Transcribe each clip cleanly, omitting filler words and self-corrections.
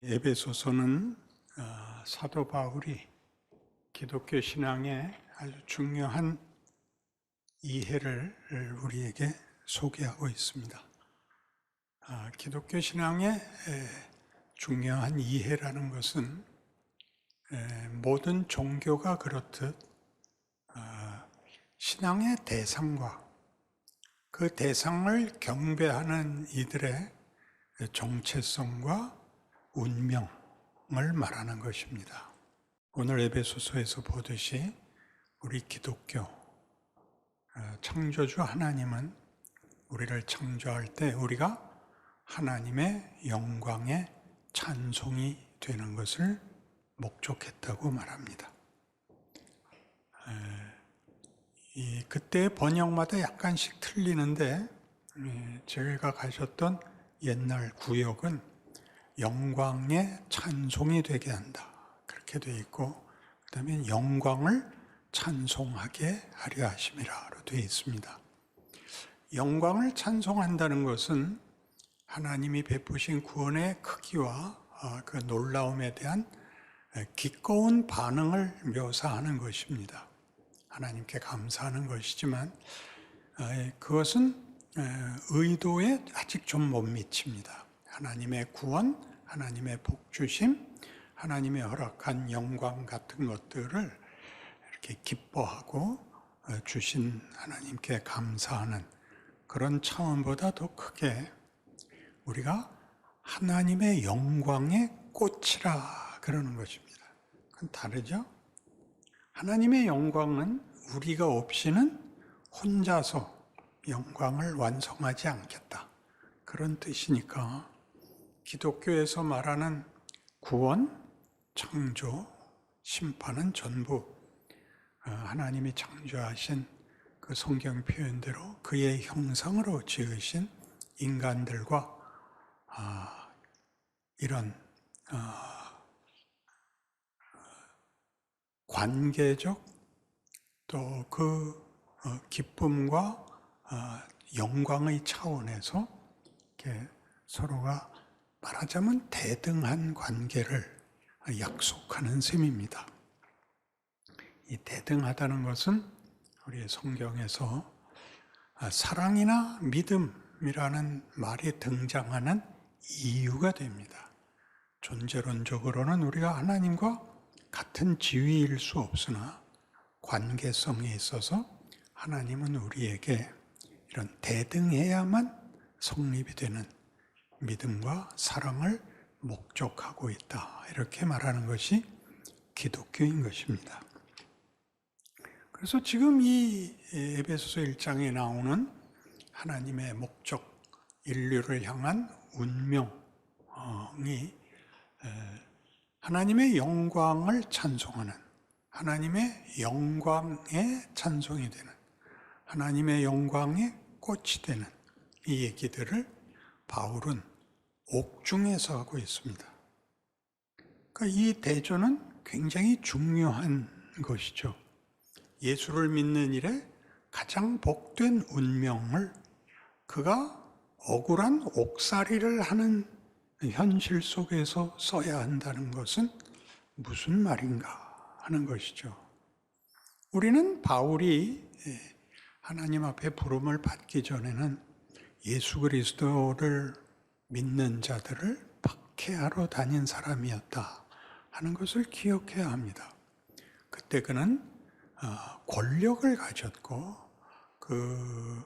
에베소서는 사도 바울이 기독교 신앙의 아주 중요한 이해를 우리에게 소개하고 있습니다. 기독교 신앙의 중요한 이해라는 것은 모든 종교가 그렇듯 신앙의 대상과 그 대상을 경배하는 이들의 정체성과 운명을 말하는 것입니다. 오늘 에베소서에서 보듯이 우리 기독교 창조주 하나님은 우리를 창조할 때 우리가 하나님의 영광의 찬송이 되는 것을 목적했다고 말합니다. 그때의 번역마다 약간씩 틀리는데 제가 가셨던 옛날 구역은 영광의 찬송이 되게 한다 그렇게 되어 있고, 그 다음에 영광을 찬송하게 하려 하심이라로 되어 있습니다. 영광을 찬송한다는 것은 하나님이 베푸신 구원의 크기와 그 놀라움에 대한 기꺼운 반응을 묘사하는 것입니다. 하나님께 감사하는 것이지만 그것은 의도에 아직 좀 못 미칩니다. 하나님의 구원, 하나님의 복주심, 하나님의 허락한 영광 같은 것들을 이렇게 기뻐하고 주신 하나님께 감사하는 그런 차원보다 더 크게 우리가 하나님의 영광의 꽃이라 그러는 것입니다. 그건 다르죠? 하나님의 영광은 우리가 없이는 혼자서 영광을 완성하지 않겠다, 그런 뜻이니까 기독교에서 말하는 구원, 창조, 심판은 전부 하나님이 창조하신 그 성경 표현대로 그의 형상으로 지으신 인간들과 이런 관계적 또 그 기쁨과 영광의 차원에서 이렇게 서로가 말하자면 대등한 관계를 약속하는 셈입니다. 이 대등하다는 것은 우리 성경에서 사랑이나 믿음이라는 말이 등장하는 이유가 됩니다. 존재론적으로는 우리가 하나님과 같은 지위일 수 없으나 관계성에 있어서 하나님은 우리에게 이런 대등해야만 성립이 되는 믿음과 사랑을 목적하고 있다, 이렇게 말하는 것이 기독교인 것입니다. 그래서 지금 이 에베소서 1장에 나오는 하나님의 목적, 인류를 향한 운명이 하나님의 영광을 찬송하는, 하나님의 영광의 찬송이 되는, 하나님의 영광의 꽃이 되는 이 얘기들을 바울은 옥중에서 하고 있습니다. 그러니까 이 대조는 굉장히 중요한 것이죠. 예수를 믿는 일에 가장 복된 운명을 그가 억울한 옥살이를 하는 현실 속에서 써야 한다는 것은 무슨 말인가 하는 것이죠. 우리는 바울이 하나님 앞에 부름을 받기 전에는 예수 그리스도를 믿는 자들을 박해하러 다닌 사람이었다 하는 것을 기억해야 합니다. 그때 그는 권력을 가졌고 그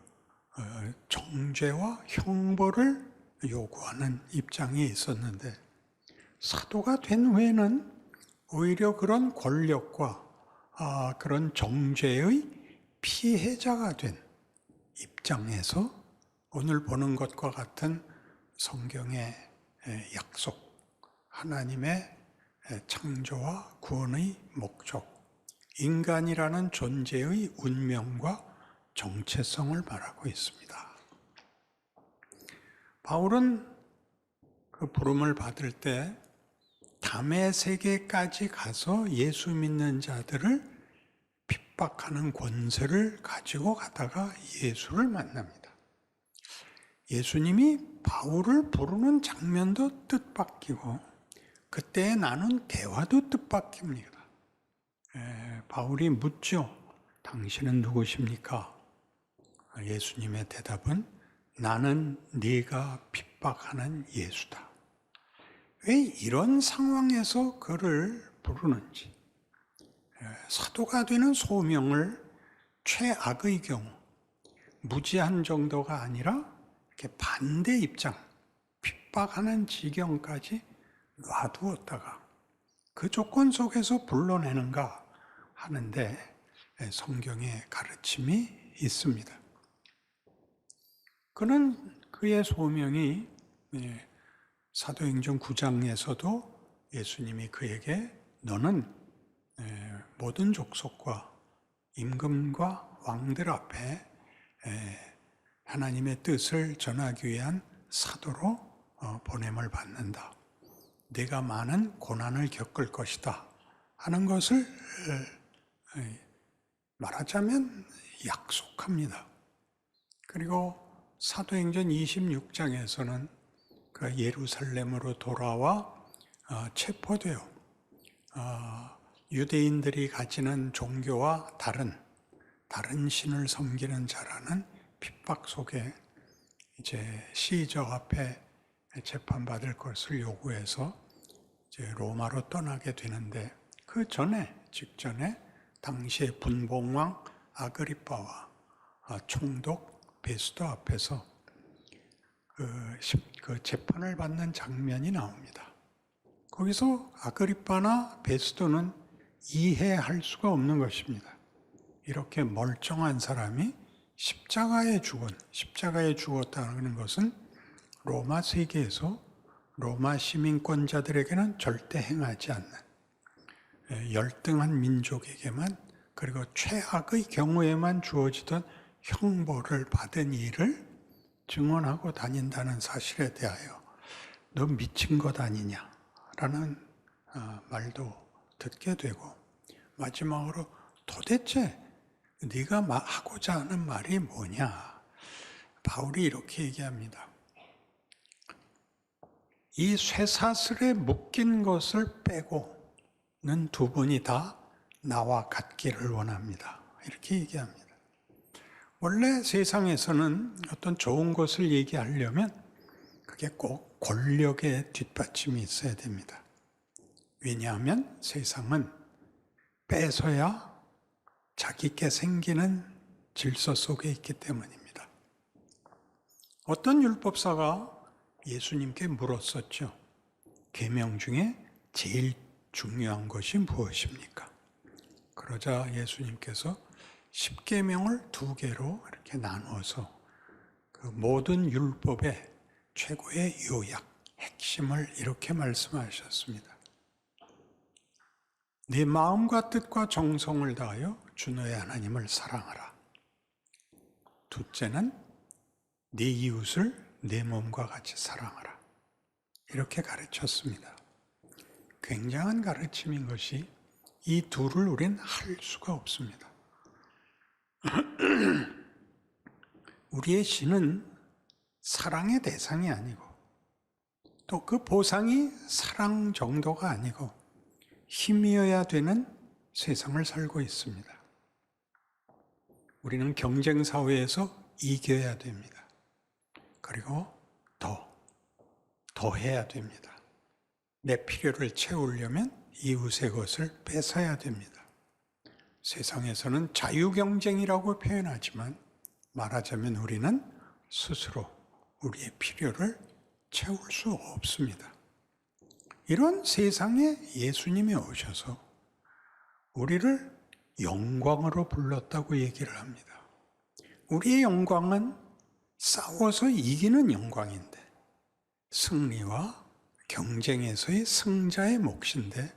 정죄와 형벌을 요구하는 입장에 있었는데, 사도가 된 후에는 오히려 그런 권력과 그런 정죄의 피해자가 된 입장에서 오늘 보는 것과 같은 성경의 약속, 하나님의 창조와 구원의 목적, 인간이라는 존재의 운명과 정체성을 말하고 있습니다. 바울은 그 부름을 받을 때 담의 세계까지 가서 예수 믿는 자들을 핍박하는 권세를 가지고 가다가 예수를 만납니다. 예수님이 바울을 부르는 장면도 뜻밖이고 그때 나눈 대화도 뜻밖입니다. 바울이 묻죠. 당신은 누구십니까? 예수님의 대답은 나는 네가 핍박하는 예수다. 왜 이런 상황에서 그를 부르는지, 사도가 되는 소명을 최악의 경우 무지한 정도가 아니라 이렇게 반대 입장, 핍박하는 지경까지 놔두었다가 그 조건 속에서 불러내는가 하는데 성경의 가르침이 있습니다. 그는 그의 소명이 사도행전 9장에서도 예수님이 그에게 너는 모든 족속과 임금과 왕들 앞에 하나님의 뜻을 전하기 위한 사도로 보냄을 받는다. 네가 많은 고난을 겪을 것이다 하는 것을 말하자면 약속합니다. 그리고 사도행전 26장에서는 그 예루살렘으로 돌아와 체포되어 유대인들이 가지는 종교와 다른 신을 섬기는 자라는 핍박 속에 이제 시적 앞에 재판받을 것을 요구해서 이제 로마로 떠나게 되는데 그 직전에 당시의 분봉왕 아그리빠와 총독 베스도 앞에서 그 재판을 받는 장면이 나옵니다. 거기서 아그리빠나 베스도는 이해할 수가 없는 것입니다. 이렇게 멀쩡한 사람이 십자가에 죽었다는 것은 로마 세계에서 로마 시민권자들에게는 절대 행하지 않는 열등한 민족에게만 그리고 최악의 경우에만 주어지던 형벌을 받은 일을 증언하고 다닌다는 사실에 대하여 너 미친 것 아니냐라는 말도 듣게 되고 마지막으로 도대체 네가 하고자 하는 말이 뭐냐? 바울이 이렇게 얘기합니다. 이 쇠사슬에 묶인 것을 빼고는 두 분이 다 나와 같기를 원합니다. 이렇게 얘기합니다. 원래 세상에서는 어떤 좋은 것을 얘기하려면 그게 꼭 권력의 뒷받침이 있어야 됩니다. 왜냐하면 세상은 뺏어야 자기께 생기는 질서 속에 있기 때문입니다. 어떤 율법사가 예수님께 물었었죠. 계명 중에 제일 중요한 것이 무엇입니까? 그러자 예수님께서 10계명을 2개로 이렇게 나누어서 그 모든 율법의 최고의 요약, 핵심을 이렇게 말씀하셨습니다. 네 마음과 뜻과 정성을 다하여 주 너의 하나님을 사랑하라. 둘째는 네 이웃을 내 몸과 같이 사랑하라. 이렇게 가르쳤습니다. 굉장한 가르침인 것이 이 둘을 우린 할 수가 없습니다. 우리의 신은 사랑의 대상이 아니고 또 그 보상이 사랑 정도가 아니고 힘이어야 되는 세상을 살고 있습니다. 우리는 경쟁 사회에서 이겨야 됩니다. 그리고 더 해야 됩니다. 내 필요를 채우려면 이웃의 것을 뺏어야 됩니다. 세상에서는 자유경쟁이라고 표현하지만 말하자면 우리는 스스로 우리의 필요를 채울 수 없습니다. 이런 세상에 예수님이 오셔서 우리를 영광으로 불렀다고 얘기를 합니다. 우리의 영광은 싸워서 이기는 영광인데 승리와 경쟁에서의 승자의 몫인데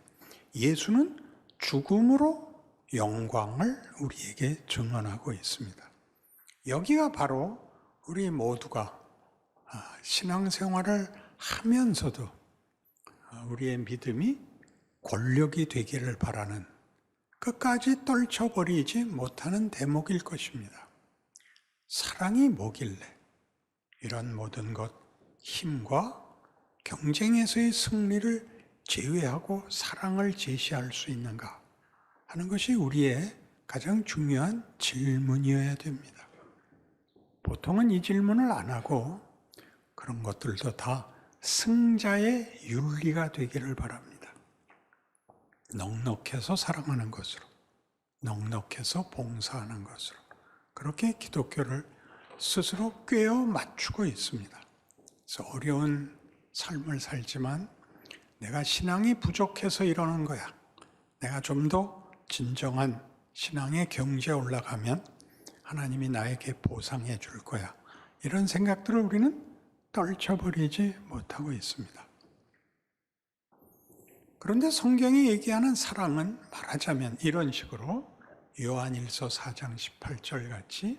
예수는 죽음으로 영광을 우리에게 증언하고 있습니다. 여기가 바로 우리 모두가 신앙생활을 하면서도 우리의 믿음이 권력이 되기를 바라는 끝까지 떨쳐버리지 못하는 대목일 것입니다. 사랑이 뭐길래 이런 모든 것, 힘과 경쟁에서의 승리를 제외하고 사랑을 제시할 수 있는가 하는 것이 우리의 가장 중요한 질문이어야 됩니다. 보통은 이 질문을 안 하고 그런 것들도 다 승자의 윤리가 되기를 바랍니다. 넉넉해서 사랑하는 것으로, 넉넉해서 봉사하는 것으로, 그렇게 기독교를 스스로 꿰어 맞추고 있습니다. 그래서 어려운 삶을 살지만 내가 신앙이 부족해서 이러는 거야. 내가 좀 더 진정한 신앙의 경지에 올라가면 하나님이 나에게 보상해 줄 거야. 이런 생각들을 우리는 떨쳐버리지 못하고 있습니다. 그런데 성경이 얘기하는 사랑은 말하자면 이런 식으로 요한일서 4장 18절 같이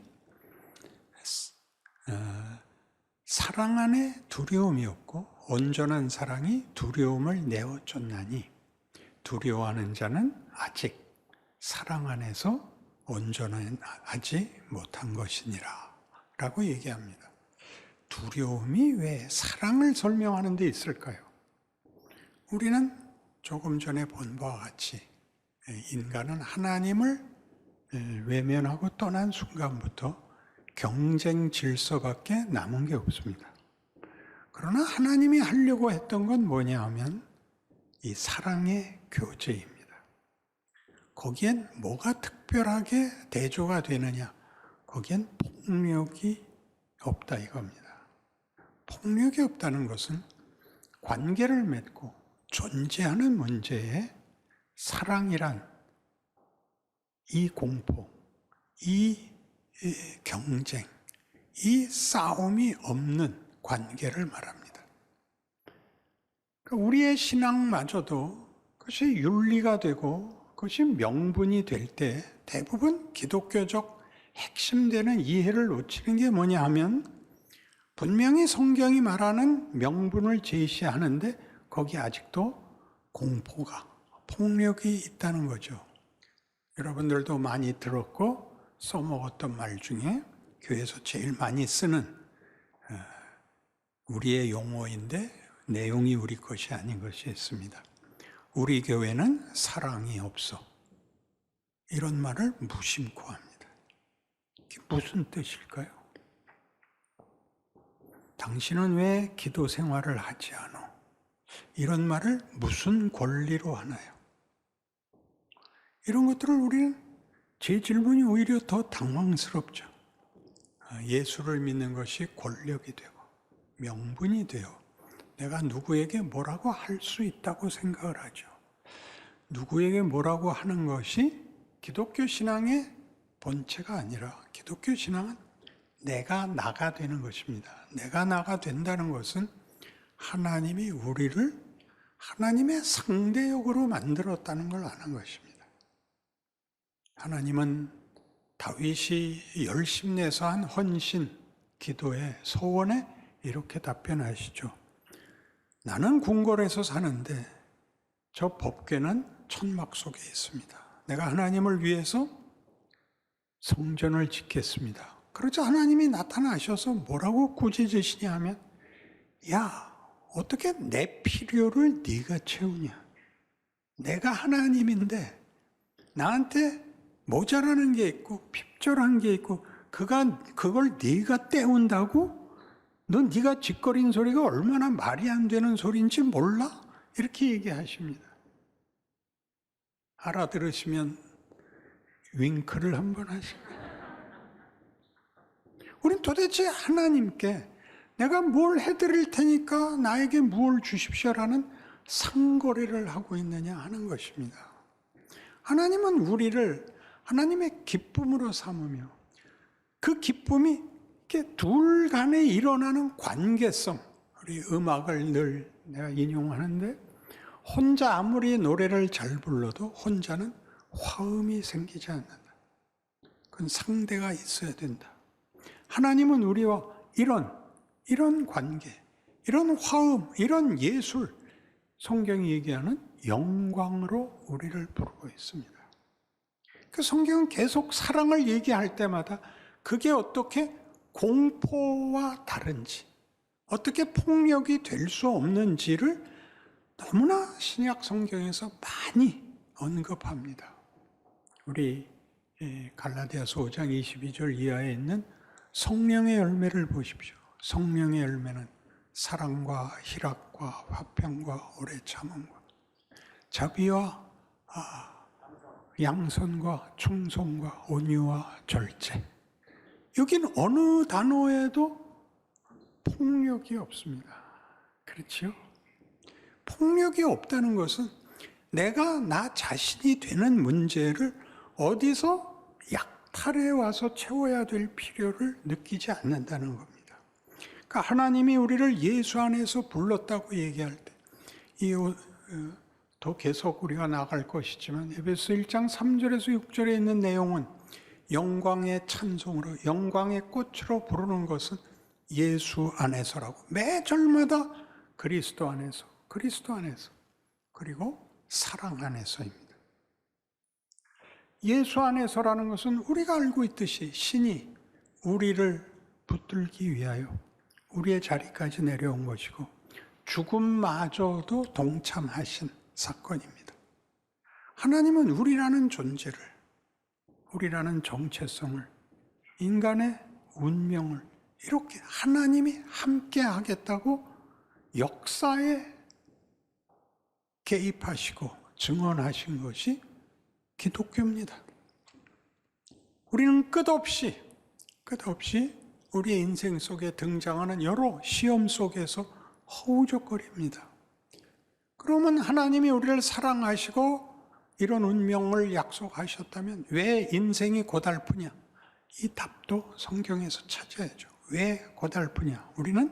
사랑 안에 두려움이 없고 온전한 사랑이 두려움을 내어쫓나니 두려워하는 자는 아직 사랑 안에서 온전하지 못한 것이니라 라고 얘기합니다. 두려움이 왜 사랑을 설명하는 데 있을까요? 우리는 조금 전에 본 바와 같이 인간은 하나님을 외면하고 떠난 순간부터 경쟁 질서밖에 남은 게 없습니다. 그러나 하나님이 하려고 했던 건 뭐냐 하면 이 사랑의 교제입니다. 거기엔 뭐가 특별하게 대조가 되느냐? 거기엔 폭력이 없다 이겁니다. 폭력이 없다는 것은 관계를 맺고 존재하는 문제에 사랑이란 이 공포, 이 경쟁, 이 싸움이 없는 관계를 말합니다. 그러니까 우리의 신앙마저도 그것이 윤리가 되고 그것이 명분이 될 때 대부분 기독교적 핵심되는 이해를 놓치는 게 뭐냐 하면 분명히 성경이 말하는 명분을 제시하는데 거기 아직도 공포가, 폭력이 있다는 거죠. 여러분들도 많이 들었고 써먹었던 말 중에 교회에서 제일 많이 쓰는 우리의 용어인데 내용이 우리 것이 아닌 것이 있습니다. 우리 교회는 사랑이 없어. 이런 말을 무심코 합니다. 이게 무슨 뜻일까요? 당신은 왜 기도 생활을 하지 않아? 이런 말을 무슨 권리로 하나요? 이런 것들을 우리는 제 질문이 오히려 더 당황스럽죠. 예수를 믿는 것이 권력이 되고 명분이 되어 내가 누구에게 뭐라고 할 수 있다고 생각을 하죠. 누구에게 뭐라고 하는 것이 기독교 신앙의 본체가 아니라 기독교 신앙은 내가 나가 되는 것입니다. 내가 나가 된다는 것은 하나님이 우리를 하나님의 상대역으로 만들었다는 걸 아는 것입니다. 하나님은 다윗이 열심내서 한 헌신, 기도에, 소원에 이렇게 답변하시죠. 나는 궁궐에서 사는데 저 법궤는 천막 속에 있습니다. 내가 하나님을 위해서 성전을 짓겠습니다. 그러자 하나님이 나타나셔서 뭐라고 꾸짖으시냐 하면 야, 어떻게 내 필요를 네가 채우냐? 내가 하나님인데 나한테 모자라는 게 있고 핍절한 게 있고 그걸 네가 때운다고? 넌 네가 짓거린 소리가 얼마나 말이 안 되는 소리인지 몰라? 이렇게 얘기하십니다. 알아들으시면 윙크를 한번 하시고 우린 도대체 하나님께 내가 뭘 해드릴 테니까 나에게 무엇을 주십시오라는 상거래를 하고 있느냐 하는 것입니다. 하나님은 우리를 하나님의 기쁨으로 삼으며 그 기쁨이 이렇게 둘 간에 일어나는 관계성, 우리 음악을 늘 내가 인용하는데 혼자 아무리 노래를 잘 불러도 혼자는 화음이 생기지 않는다. 그건 상대가 있어야 된다. 하나님은 우리와 이런 관계, 이런 화음, 이런 예술, 성경이 얘기하는 영광으로 우리를 부르고 있습니다. 그 성경은 계속 사랑을 얘기할 때마다 그게 어떻게 공포와 다른지, 어떻게 폭력이 될 수 없는지를 너무나 신약 성경에서 많이 언급합니다. 우리 갈라디아서 5장 22절 이하에 있는 성령의 열매를 보십시오. 성령의 열매는 사랑과 희락과 화평과 오래 참음과 자비와 양선과 충성과 온유와 절제. 여긴 어느 단어에도 폭력이 없습니다. 그렇죠? 폭력이 없다는 것은 내가 나 자신이 되는 문제를 어디서 약탈해 와서 채워야 될 필요를 느끼지 않는다는 겁니다. 그러니까 하나님이 우리를 예수 안에서 불렀다고 얘기할 때, 더 계속 우리가 나갈 것이지만 에베소 1장 3절에서 6절에 있는 내용은 영광의 찬송으로, 영광의 꽃으로 부르는 것은 예수 안에서라고. 매 절마다 그리스도 안에서, 그리고 사랑 안에서입니다. 예수 안에서라는 것은 우리가 알고 있듯이 신이 우리를 붙들기 위하여 우리의 자리까지 내려온 것이고 죽음마저도 동참하신 사건입니다. 하나님은 우리라는 존재를, 우리라는 정체성을, 인간의 운명을 이렇게 하나님이 함께 하겠다고 역사에 개입하시고 증언하신 것이 기독교입니다. 우리는 끝없이 우리의 인생 속에 등장하는 여러 시험 속에서 허우적거립니다. 그러면 하나님이 우리를 사랑하시고 이런 운명을 약속하셨다면 왜 인생이 고달프냐? 이 답도 성경에서 찾아야죠. 왜 고달프냐? 우리는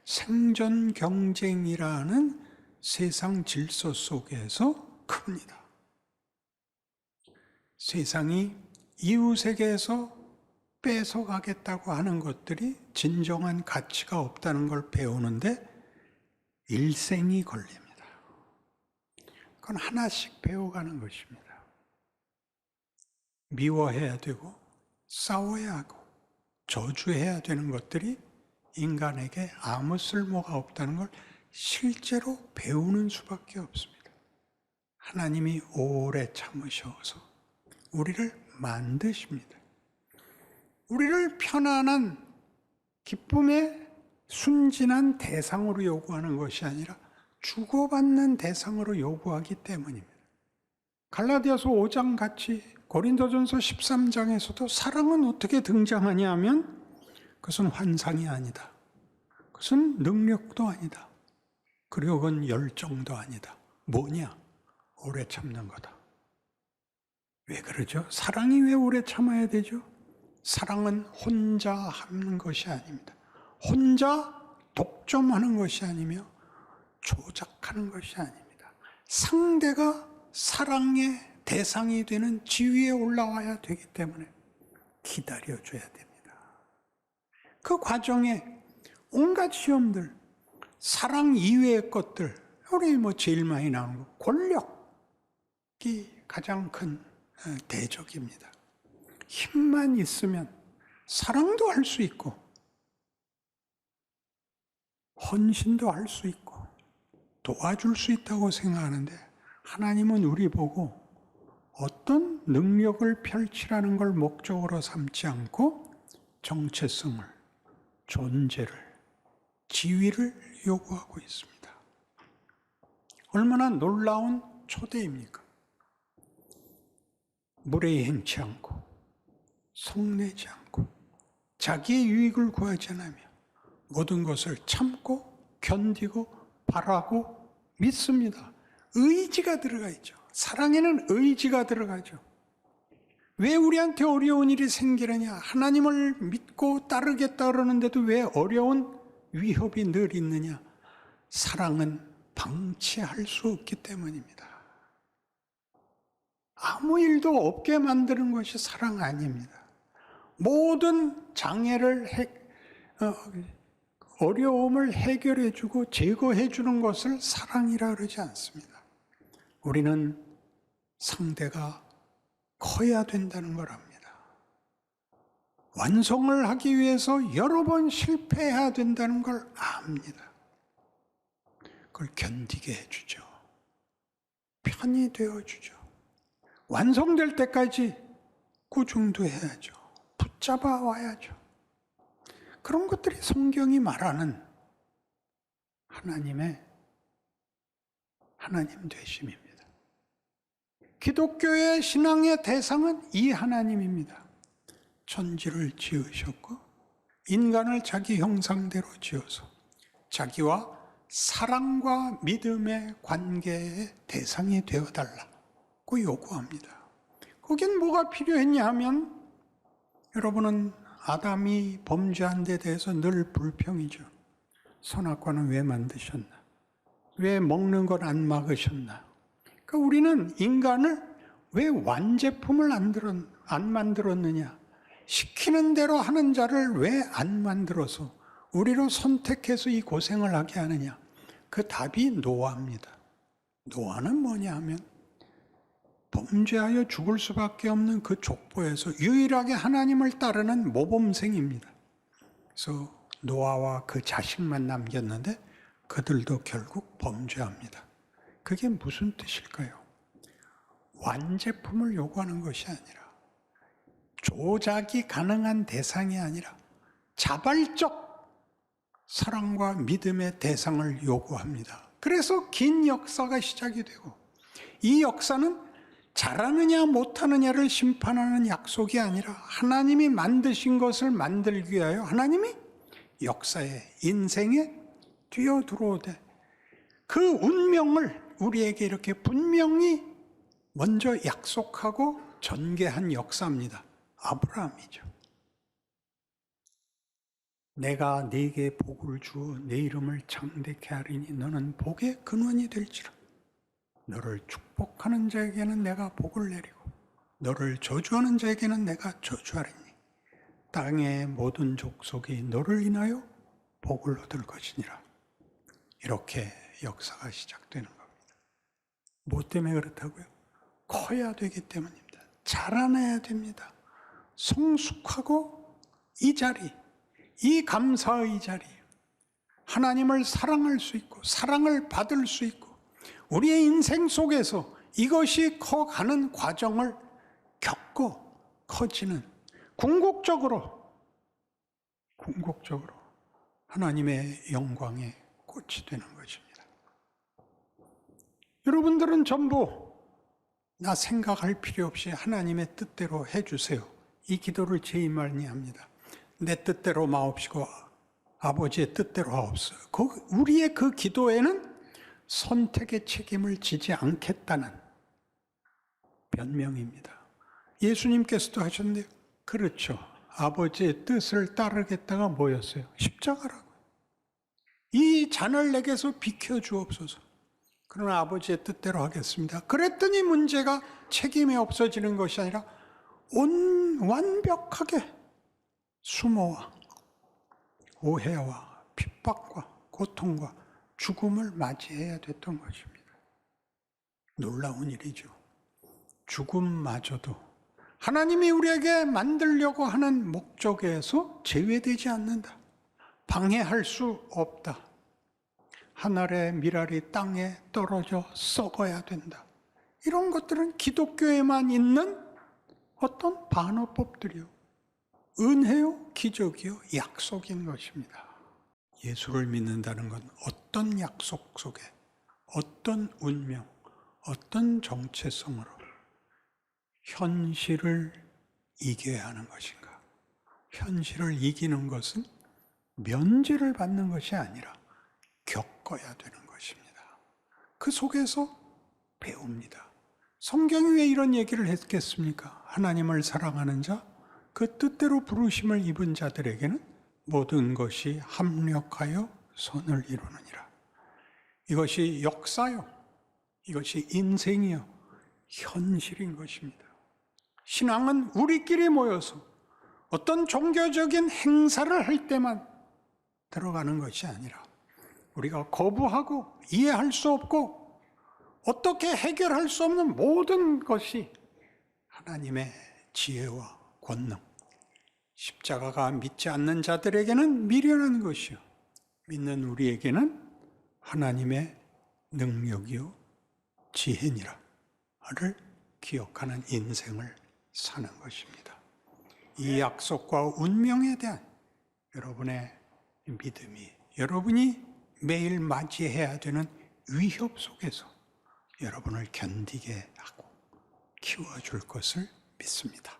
생존 경쟁이라는 세상 질서 속에서 큽니다. 세상이 이웃에게서 뺏어가겠다고 하는 것들이 진정한 가치가 없다는 걸 배우는데 일생이 걸립니다. 그건 하나씩 배워가는 것입니다. 미워해야 되고 싸워야 하고 저주해야 되는 것들이 인간에게 아무 쓸모가 없다는 걸 실제로 배우는 수밖에 없습니다. 하나님이 오래 참으셔서 우리를 만드십니다. 우리를 편안한 기쁨의 순진한 대상으로 요구하는 것이 아니라 주고받는 대상으로 요구하기 때문입니다. 갈라디아서 5장 같이 고린도전서 13장에서도 사랑은 어떻게 등장하냐 하면 그것은 환상이 아니다. 그것은 능력도 아니다. 그리고 그건 열정도 아니다. 뭐냐? 오래 참는 거다. 왜 그러죠? 사랑이 왜 오래 참아야 되죠? 사랑은 혼자 하는 것이 아닙니다. 혼자 독점하는 것이 아니며 조작하는 것이 아닙니다. 상대가 사랑의 대상이 되는 지위에 올라와야 되기 때문에 기다려줘야 됩니다. 그 과정에 온갖 시험들, 사랑 이외의 것들, 우리 제일 많이 나오는 거, 권력이 가장 큰 대적입니다. 힘만 있으면 사랑도 할 수 있고 헌신도 할 수 있고 도와줄 수 있다고 생각하는데 하나님은 우리 보고 어떤 능력을 펼치라는 걸 목적으로 삼지 않고 정체성을, 존재를, 지위를 요구하고 있습니다. 얼마나 놀라운 초대입니까? 무례히 행치 않고 성내지 않고 자기의 유익을 구하지 않으며 모든 것을 참고 견디고 바라고 믿습니다. 의지가 들어가 있죠. 사랑에는 의지가 들어가죠. 왜 우리한테 어려운 일이 생기느냐? 하나님을 믿고 따르겠다 그러는데도 왜 어려운 위협이 늘 있느냐? 사랑은 방치할 수 없기 때문입니다. 아무 일도 없게 만드는 것이 사랑 아닙니다. 모든 장애를 어려움을 해결해주고 제거해주는 것을 사랑이라 그러지 않습니다. 우리는 상대가 커야 된다는 걸 압니다. 완성을 하기 위해서 여러 번 실패해야 된다는 걸 압니다. 그걸 견디게 해주죠. 편히 되어주죠. 완성될 때까지 꾸중도 해야죠. 붙잡아 와야죠. 그런 것들이 성경이 말하는 하나님 되심입니다. 기독교의 신앙의 대상은 이 하나님입니다. 천지를 지으셨고 인간을 자기 형상대로 지어서 자기와 사랑과 믿음의 관계의 대상이 되어달라고 요구합니다. 거긴 뭐가 필요했냐 하면 여러분은 아담이 범죄한 데 대해서 늘 불평이죠. 선악과는 왜 만드셨나? 왜 먹는 걸 안 막으셨나? 그러니까 우리는 인간을 왜 완제품을 안 만들었느냐? 시키는 대로 하는 자를 왜 안 만들어서 우리로 선택해서 이 고생을 하게 하느냐? 그 답이 노아입니다. 노아는 뭐냐 하면 범죄하여 죽을 수밖에 없는 그 족보에서 유일하게 하나님을 따르는 모범생입니다. 그래서 노아와 그 자식만 남겼는데 그들도 결국 범죄합니다. 그게 무슨 뜻일까요? 완제품을 요구하는 것이 아니라 조작이 가능한 대상이 아니라 자발적 사랑과 믿음의 대상을 요구합니다. 그래서 긴 역사가 시작이 되고 이 역사는 잘하느냐 못하느냐를 심판하는 약속이 아니라 하나님이 만드신 것을 만들기 위하여 하나님이 역사에 인생에 뛰어들어오되 그 운명을 우리에게 이렇게 분명히 먼저 약속하고 전개한 역사입니다. 아브라함이죠. 내가 네게 복을 주어 내 이름을 창대케 하리니 너는 복의 근원이 될지라. 너를 축복하는 자에게는 내가 복을 내리고 너를 저주하는 자에게는 내가 저주하리니 땅의 모든 족속이 너를 인하여 복을 얻을 것이니라. 이렇게 역사가 시작되는 겁니다. 뭐 때문에 그렇다고요? 커야 되기 때문입니다. 자라나야 됩니다. 성숙하고 이 자리, 이 감사의 자리, 하나님을 사랑할 수 있고 사랑을 받을 수 있고 우리의 인생 속에서 이것이 커가는 과정을 겪고 커지는 궁극적으로 하나님의 영광의 꽃이 되는 것입니다. 여러분들은 전부 나 생각할 필요 없이 하나님의 뜻대로 해주세요. 이 기도를 제일 많이 합니다. 내 뜻대로 마옵시고 아버지의 뜻대로 하옵소서. 우리의 그 기도에는 선택의 책임을 지지 않겠다는 변명입니다. 예수님께서도 하셨는데 그렇죠. 아버지의 뜻을 따르겠다가 뭐였어요? 십자가라고요. 이 잔을 내게서 비켜주옵소서. 그러나 아버지의 뜻대로 하겠습니다. 그랬더니 문제가 책임이 없어지는 것이 아니라 완벽하게 수모와 오해와 핍박과 고통과 죽음을 맞이해야 됐던 것입니다. 놀라운 일이죠. 죽음마저도 하나님이 우리에게 만들려고 하는 목적에서 제외되지 않는다. 방해할 수 없다. 하늘의 미랄이 땅에 떨어져 썩어야 된다. 이런 것들은 기독교에만 있는 어떤 반어법들이요. 은혜요, 기적이요, 약속인 것입니다. 예수를 믿는다는 건 어떤 약속 속에, 어떤 운명, 어떤 정체성으로 현실을 이겨야 하는 것인가? 현실을 이기는 것은 면제를 받는 것이 아니라 겪어야 되는 것입니다. 그 속에서 배웁니다. 성경이 왜 이런 얘기를 했겠습니까? 하나님을 사랑하는 자, 그 뜻대로 부르심을 입은 자들에게는 모든 것이 합력하여 선을 이루느니라. 이것이 역사요. 이것이 인생이요. 현실인 것입니다. 신앙은 우리끼리 모여서 어떤 종교적인 행사를 할 때만 들어가는 것이 아니라 우리가 거부하고 이해할 수 없고 어떻게 해결할 수 없는 모든 것이 하나님의 지혜와 권능, 십자가가 믿지 않는 자들에게는 미련한 것이요 믿는 우리에게는 하나님의 능력이요 지혜니라를 기억하는 인생을 사는 것입니다. 이 약속과 운명에 대한 여러분의 믿음이 여러분이 매일 맞이해야 되는 위협 속에서 여러분을 견디게 하고 키워줄 것을 믿습니다.